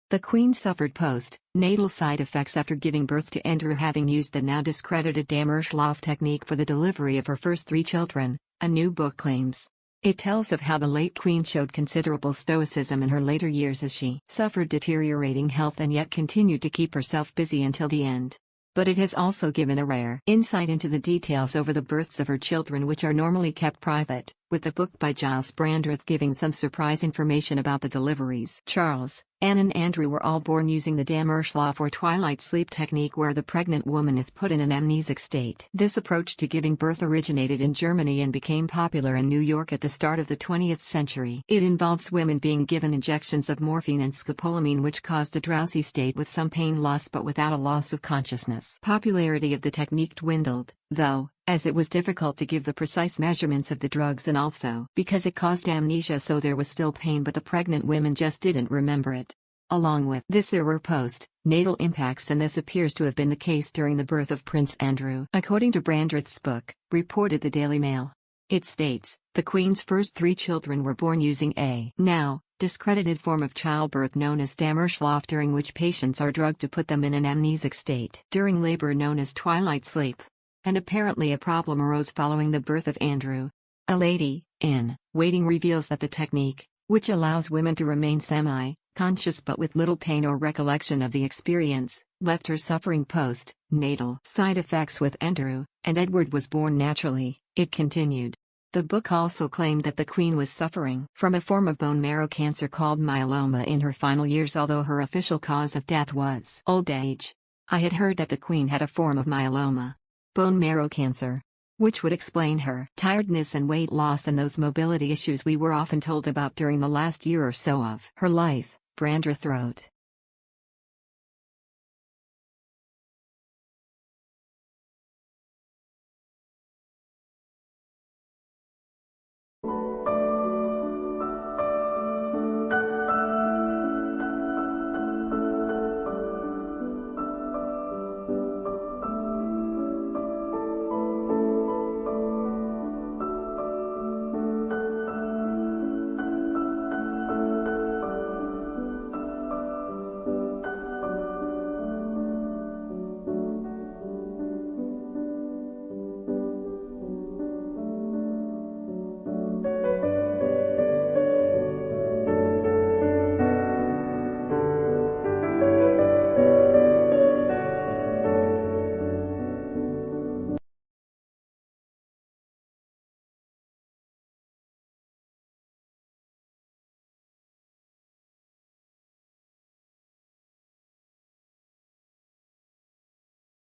The Queen suffered post-natal side effects after giving birth to Andrew, having used the now discredited Dammerschlaf technique for the delivery of her first 3 children, a new book claims. It tells of how the late Queen showed considerable stoicism in her later years as she suffered deteriorating health and yet continued to keep herself busy until the end. But it has also given a rare insight into the details over the births of her children, which are normally kept private, with the book by Giles Brandreth giving some surprise information about the deliveries. Charles, Anne and Andrew were all born using the Dammerschlaf or twilight sleep technique, where the pregnant woman is put in an amnesic state. This approach to giving birth originated in Germany and became popular in New York at the start of the 20th century. It involves women being given injections of morphine and scopolamine, which caused a drowsy state with some pain loss but without a loss of consciousness. Popularity of the technique dwindled, though, as it was difficult to give the precise measurements of the drugs, and also because it caused amnesia, so there was still pain but the pregnant women just didn't remember it. Along with this, there were post-natal impacts, and this appears to have been the case during the birth of Prince Andrew. According to Brandreth's book, reported the Daily Mail, it states, the Queen's first 3 children were born using a now discredited form of childbirth known as Dammerschlaf, during which patients are drugged to put them in an amnesic state during labor known as twilight sleep. And apparently a problem arose following the birth of Andrew. A lady in waiting reveals that the technique, which allows women to remain semi-conscious but with little pain or recollection of the experience, left her suffering post-natal side effects with Andrew, and Edward was born naturally, it continued. The book also claimed that the Queen was suffering from a form of bone marrow cancer called myeloma in her final years, although her official cause of death was old age. I had heard that the Queen had a form of myeloma, bone marrow cancer, which would explain her tiredness and weight loss and those mobility issues we were often told about during the last year or so of her life, Brandreth wrote.